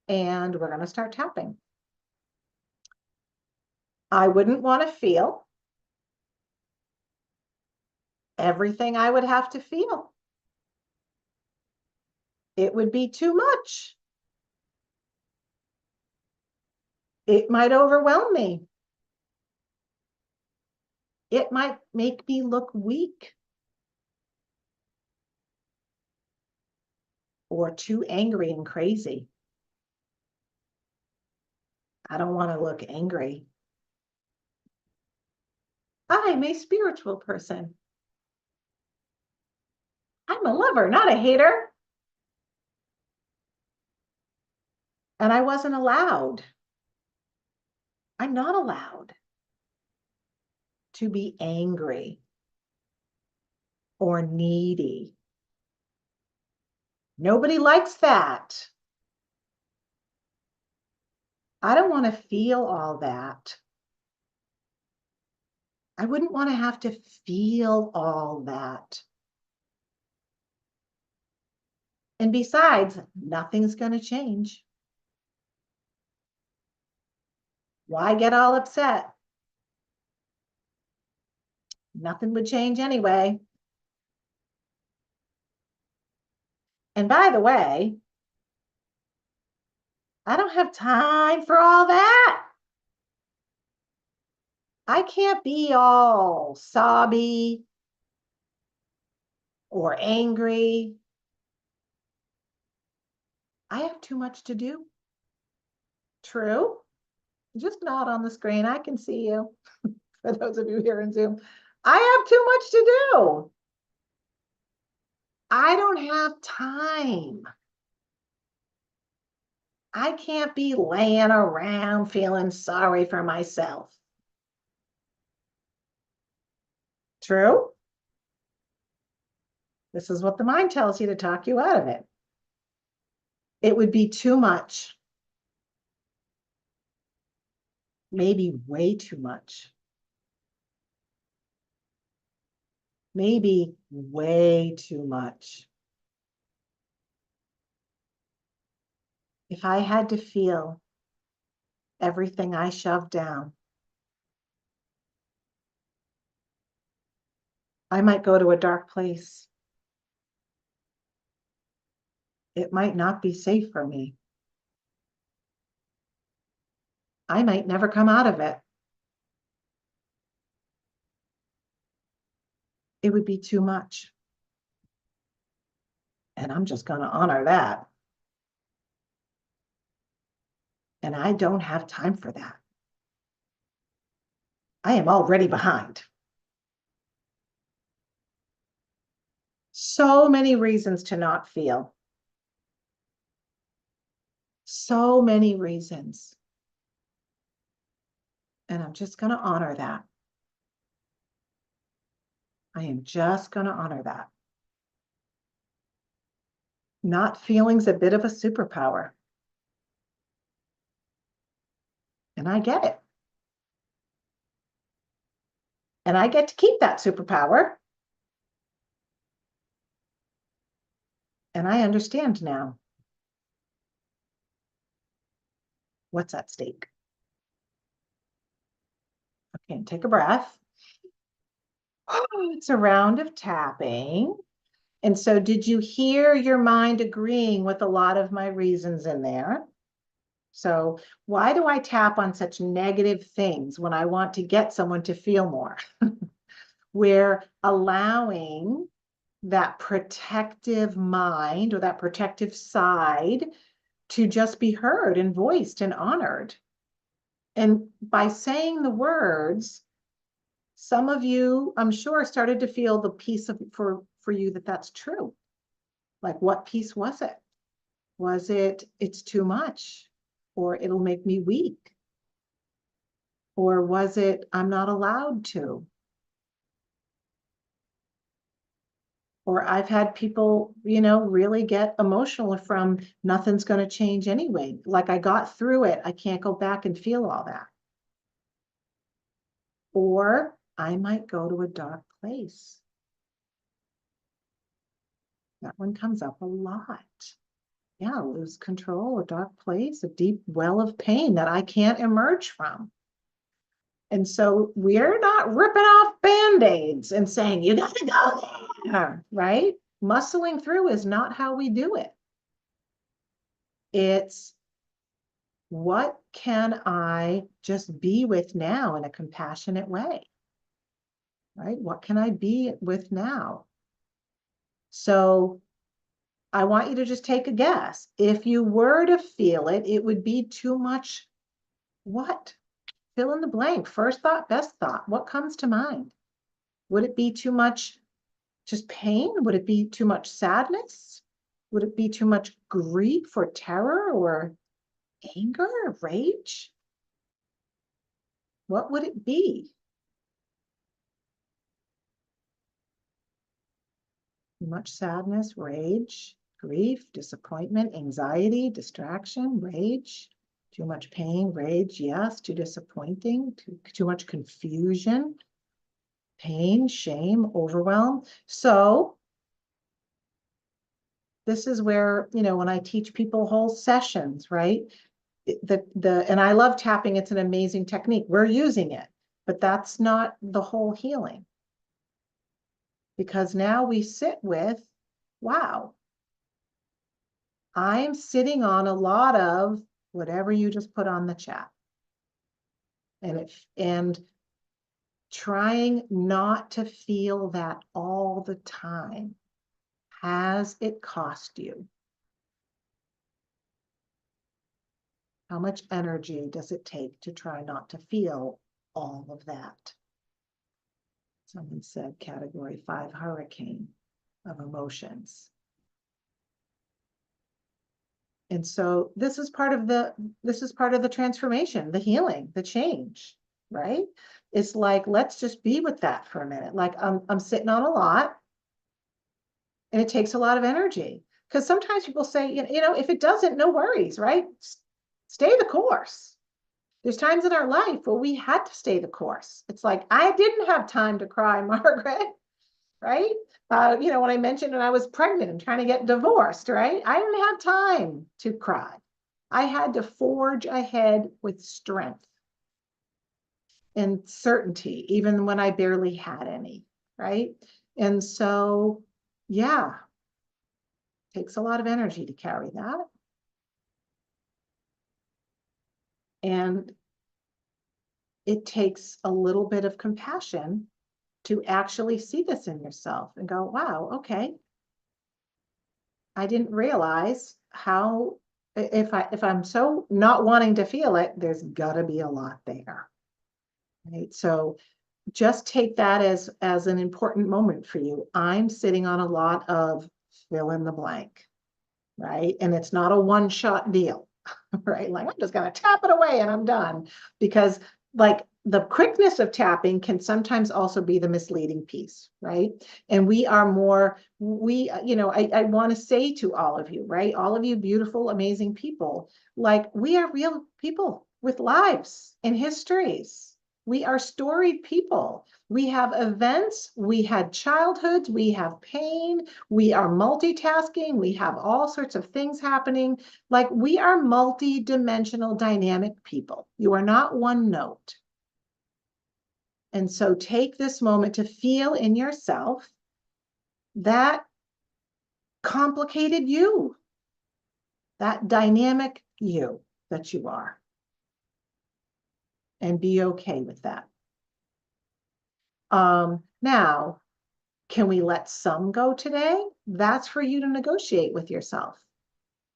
And we're going to start tapping. I wouldn't want to feel everything I would have to feel. It would be too much. It might overwhelm me. It might make me look weak or too angry and crazy. I don't want to look angry. I'm a spiritual person. I'm a lover, not a hater. And I wasn't allowed. I'm not allowed to be angry or needy. Nobody likes that. I don't want to feel all that. I wouldn't want to have to feel all that. And besides, nothing's going to change. Why get all upset? Nothing would change anyway. And by the way, I don't have time for all that. I can't be all sobby or angry. I have too much to do. True. Just nod on the screen. I can see you. For those of you here in Zoom, I have too much to do. I don't have time. I can't be laying around feeling sorry for myself. True? This is what the mind tells you to talk you out of it. It would be too much. Maybe way too much. Maybe way too much. If I had to feel everything I shoved down, I might go to a dark place. It might not be safe for me. I might never come out of it. It would be too much. And I'm just going to honor that. And I don't have time for that. I am already behind. So many reasons to not feel. So many reasons. And I'm just going to honor that. I am just going to honor that. Not feeling's a bit of a superpower. And I get it. And I get to keep that superpower. And I understand now what's at stake. Okay, take a breath. It's a round of tapping. And so did you hear your mind agreeing with a lot of my reasons in there? So why do I tap on such negative things when I want to get someone to feel more? We're allowing that protective mind or that protective side to just be heard and voiced and honored. And by saying the words, some of you, I'm sure, started to feel the piece of for you that that's true. Like, what piece was it? Was it, it's too much, or it'll make me weak? Or was it, I'm not allowed to? Or I've had people, really get emotional from nothing's going to change anyway. Like, I got through it. I can't go back and feel all that. Or I might go to a dark place. That one comes up a lot. Yeah, lose control, a dark place, a deep well of pain that I can't emerge from. And so we're not ripping off Band-Aids and saying, you got to go there, right? Muscling through is not how we do it. It's, what can I just be with now in a compassionate way, right? What can I be with now? So I want you to just take a guess. If you were to feel it, it would be too much what? Fill in the blank. First thought, best thought. What comes to mind? Would it be too much just pain? Would it be too much sadness? Would it be too much grief or terror or anger or rage? What would it be? Too much sadness, rage, grief, disappointment, anxiety, distraction, rage. Too much pain, rage, yes. Too disappointing, too much confusion, pain, shame, overwhelm. So this is where, when I teach people whole sessions, right? And I love tapping. It's an amazing technique. We're using it, but that's not the whole healing. Because now we sit with, wow, I'm sitting on a lot of whatever you just put on the chat. And trying not to feel that all the time. Has it cost you? How much energy does it take to try not to feel all of that? Someone said category 5 hurricane of emotions. And so this is part of the transformation, the healing, the change, right? It's like, let's just be with that for a minute. Like, I'm sitting on a lot and it takes a lot of energy, because sometimes people say, if it doesn't, no worries, right? Stay the course. There's times in our life where we had to stay the course. It's like, I didn't have time to cry, Margaret, right? When I mentioned when I was pregnant and trying to get divorced, right? I didn't have time to cry. I had to forge ahead with strength and certainty, even when I barely had any, right? And so, yeah, it takes a lot of energy to carry that. And it takes a little bit of compassion to actually see this in yourself and go, wow, okay. I didn't realize how, if I'm so not wanting to feel it, there's gotta be a lot there, right? So just take that as an important moment for you. I'm sitting on a lot of fill in the blank, right? And it's not a one-shot deal, right? Like, I'm just gonna tap it away and I'm done. Because like, the quickness of tapping can sometimes also be the misleading piece, right? And I want to say to all of you, right? All of you beautiful, amazing people, like, we are real people with lives and histories. We are storied people. We have events, we had childhoods, we have pain, we are multitasking, we have all sorts of things happening. Like, we are multi-dimensional dynamic people. You are not one note. And so take this moment to feel in yourself that complicated you, that dynamic you that you are, and be okay with that. Now, can we let some go today? That's for you to negotiate with yourself.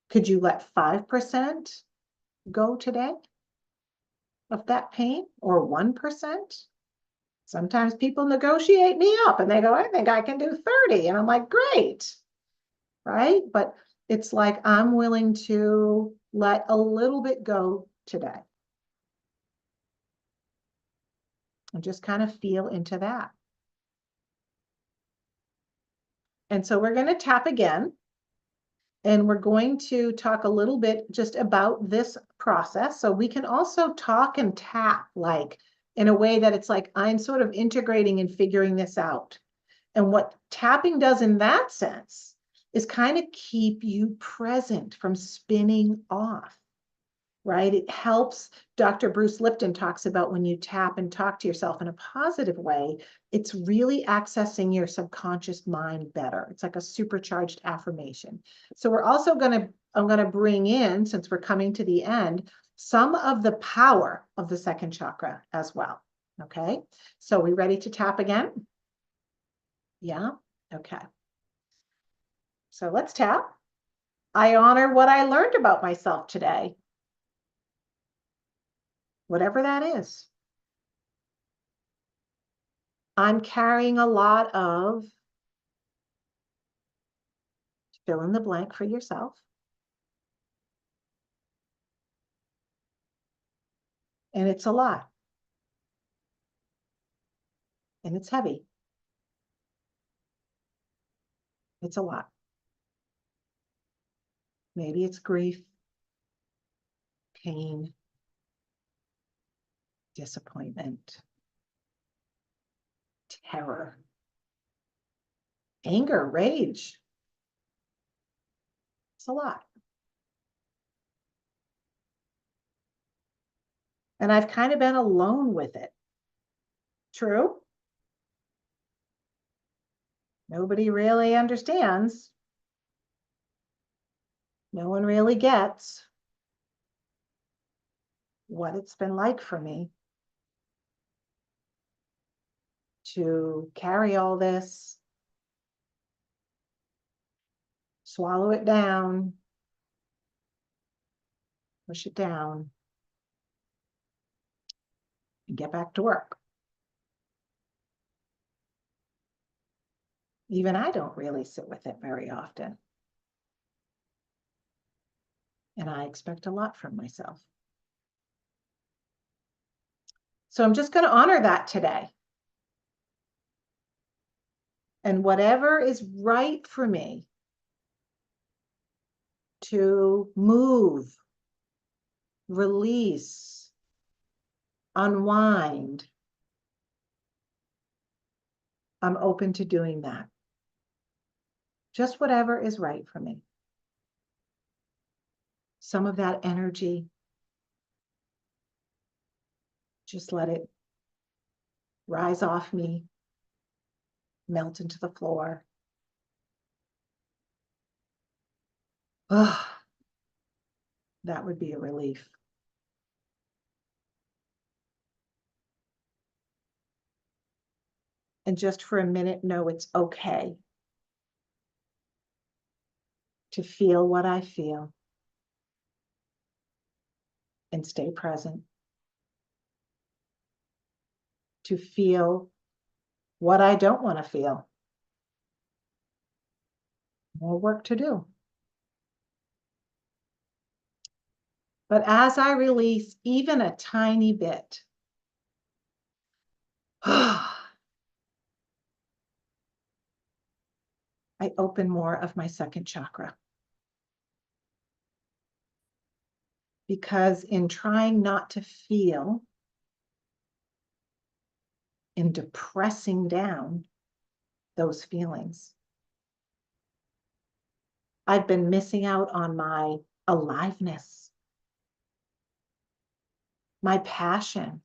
Could you let 5% go today of that pain, or 1%? Sometimes people negotiate me up and they go, I think I can do 30. And I'm like, great, right? But it's like, I'm willing to let a little bit go today. And just kind of feel into that. And so we're going to tap again. And we're going to talk a little bit just about this process. So we can also talk and tap like in a way that it's like I'm sort of integrating and figuring this out. And what tapping does in that sense is kind of keep you present from spinning off, right? It helps. Dr. Bruce Lipton talks about when you tap and talk to yourself in a positive way, it's really accessing your subconscious mind better. It's like a supercharged affirmation. So we're also I'm going to bring in, since we're coming to the end, some of the power of the second chakra as well. Okay. So we ready to tap again? Yeah. Okay. So let's tap. I honor what I learned about myself today. Whatever that is. I'm carrying a lot of, fill in the blank for yourself. And it's a lot. And it's heavy. It's a lot. Maybe it's grief, pain, disappointment, terror, anger, rage. It's a lot. And I've kind of been alone with it. True? Nobody really understands. No one really gets what it's been like for me to carry all this, swallow it down, push it down, and get back to work. Even I don't really sit with it very often. And I expect a lot from myself. So I'm just going to honor that today. And whatever is right for me to move, release, unwind, I'm open to doing that. Just whatever is right for me. Some of that energy, just let it rise off me, melt into the floor. Oh, that would be a relief. And just for a minute, know it's okay to feel what I feel and stay present. To feel what I don't want to feel. More work to do. But as I release even a tiny bit, I open more of my second chakra. Because in trying not to feel, in depressing down those feelings, I've been missing out on my aliveness, my passion,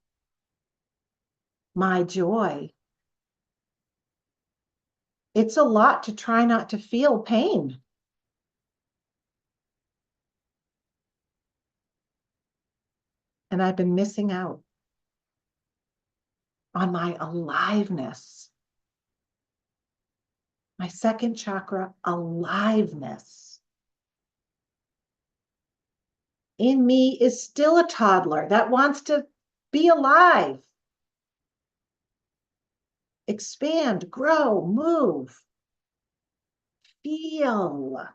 my joy. It's a lot to try not to feel pain. And I've been missing out on my aliveness. My second chakra, aliveness. In me is still a toddler that wants to be alive, expand, grow, move, feel.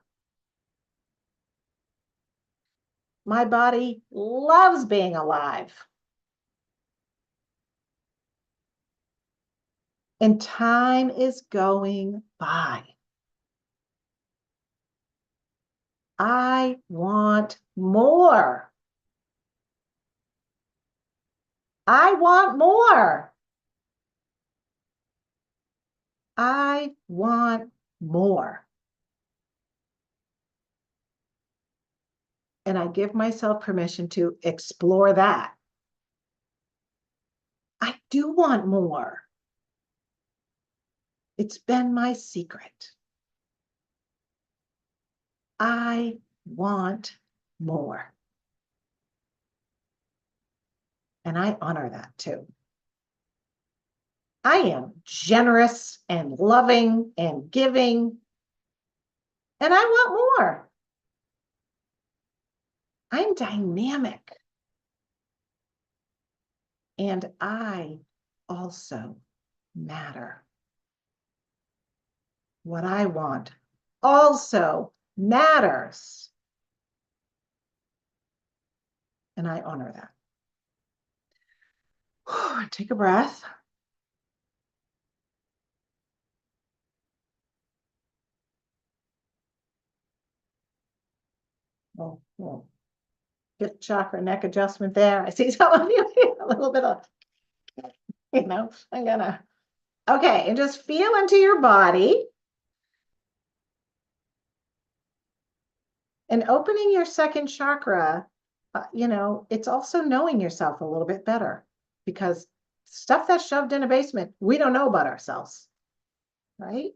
My body loves being alive. And time is going by. I want more. I want more. I want more. And I give myself permission to explore that. I do want more. It's been my secret. I want more. And I honor that too. I am generous and loving and giving, and I want more. I'm dynamic. And I also matter. What I want also matters. And I honor that. Take a breath. Oh. Fifth chakra neck adjustment there. I see some of you a little bit of, I'm gonna, okay, and just feel into your body. And opening your second chakra, it's also knowing yourself a little bit better, because stuff that's shoved in a basement, we don't know about ourselves, right?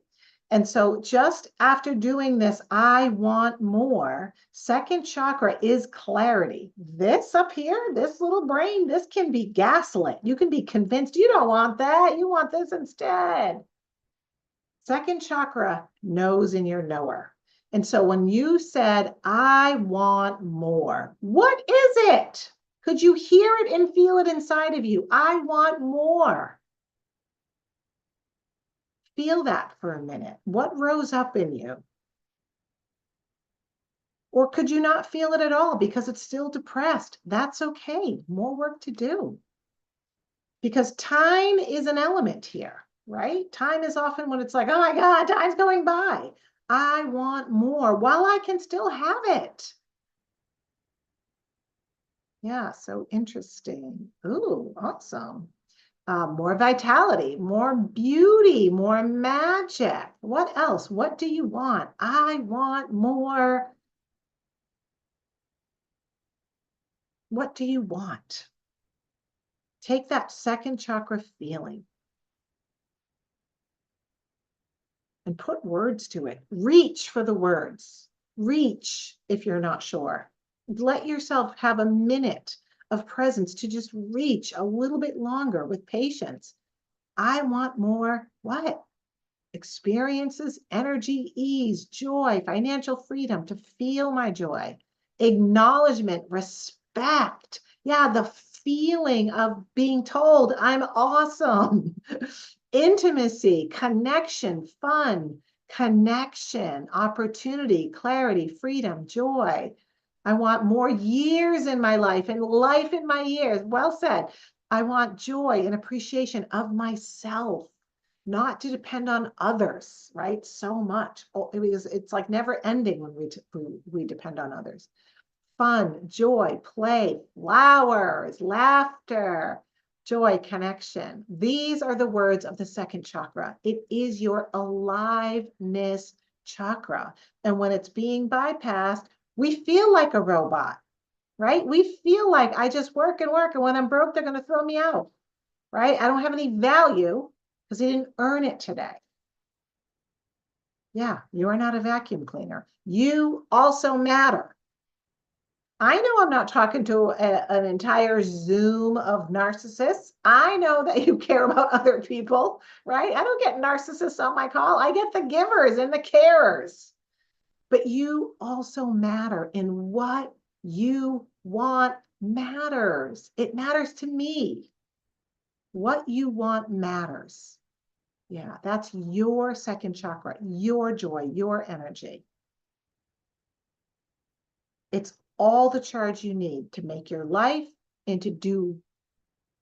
And so just after doing this, I want more, second chakra is clarity. This up here, this little brain, this can be gaslit. You can be convinced you don't want that. You want this instead. Second chakra knows in your knower. And so when you said, I want more, what is it? Could you hear it and feel it inside of you? I want more. Feel that for a minute. What rose up in you? Or could you not feel it at all because it's still depressed? That's okay. More work to do. Because time is an element here, right? Time is often when it's like, oh my God, time's going by. I want more while I can still have it. Yeah, so interesting. Ooh, awesome. More vitality, more beauty, more magic. What else? What do you want? I want more. What do you want? Take that second chakra feeling and put words to it. Reach for the words. Reach if you're not sure. Let yourself have a minute of presence to just reach a little bit longer with patience. I want more what? Experiences, energy, ease, joy, financial freedom, to feel my joy, acknowledgement, respect. Yeah, the feeling of being told I'm awesome. Intimacy, connection, fun, connection, opportunity, clarity, freedom, joy. I want more years in my life and life in my years. Well said. I want joy and appreciation of myself, not to depend on others, right? So much. Because it's like never ending when we depend on others. Fun, joy, play, flowers, laughter, joy, connection. These are the words of the second chakra. It is your aliveness chakra. And when it's being bypassed, we feel like a robot, right? We feel like I just work and work, and when I'm broke, they're going to throw me out, right? I don't have any value because I didn't earn it today. Yeah, you are not a vacuum cleaner. You also matter. I know I'm not talking to an entire Zoom of narcissists. I know that you care about other people, right? I don't get narcissists on my call. I get the givers and the carers. But you also matter, and what you want matters. It matters to me. What you want matters. Yeah, that's your second chakra, your joy, your energy. It's all the charge you need to make your life and to do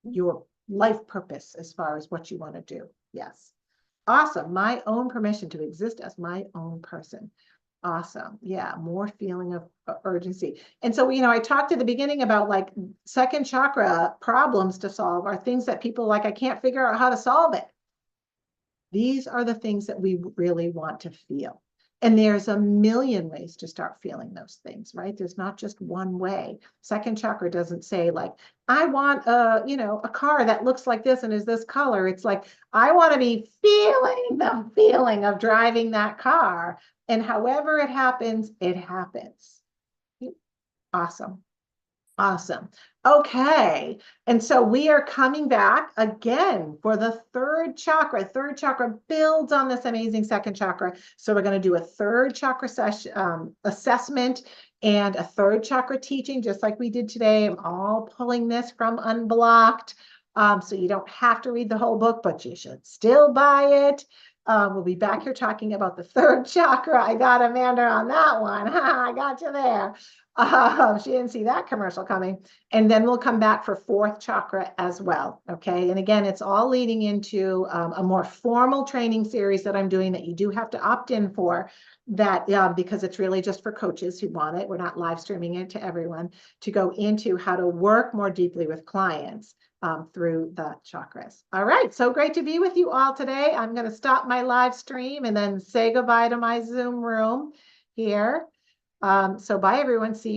your life purpose as far as what you want to do. Yes. Awesome. My own permission to exist as my own person. Awesome. Yeah. More feeling of urgency. And so, I talked at the beginning about like second chakra problems to solve are things that people like, I can't figure out how to solve it. These are the things that we really want to feel. And there's a million ways to start feeling those things, right? There's not just one way. Second chakra doesn't say like, I want a car that looks like this and is this color. It's like, I want to be feeling the feeling of driving that car. And however it happens, it happens. Awesome. Awesome. Okay. And so we are coming back again for the third chakra. Third chakra builds on this amazing second chakra. So we're going to do a third chakra session, assessment and a third chakra teaching, just like we did today. I'm all pulling this from Unblocked. So you don't have to read the whole book, but you should still buy it. We'll be back here talking about the third chakra. I got Amanda on that one. I got you there. She didn't see that commercial coming. And then we'll come back for fourth chakra as well. Okay. And again, it's all leading into a more formal training series that I'm doing that you do have to opt in for that because it's really just for coaches who want it. We're not live streaming it to everyone to go into how to work more deeply with clients through the chakras. All right. So great to be with you all today. I'm going to stop my live stream and then say goodbye to my Zoom room here. So bye, everyone. See you.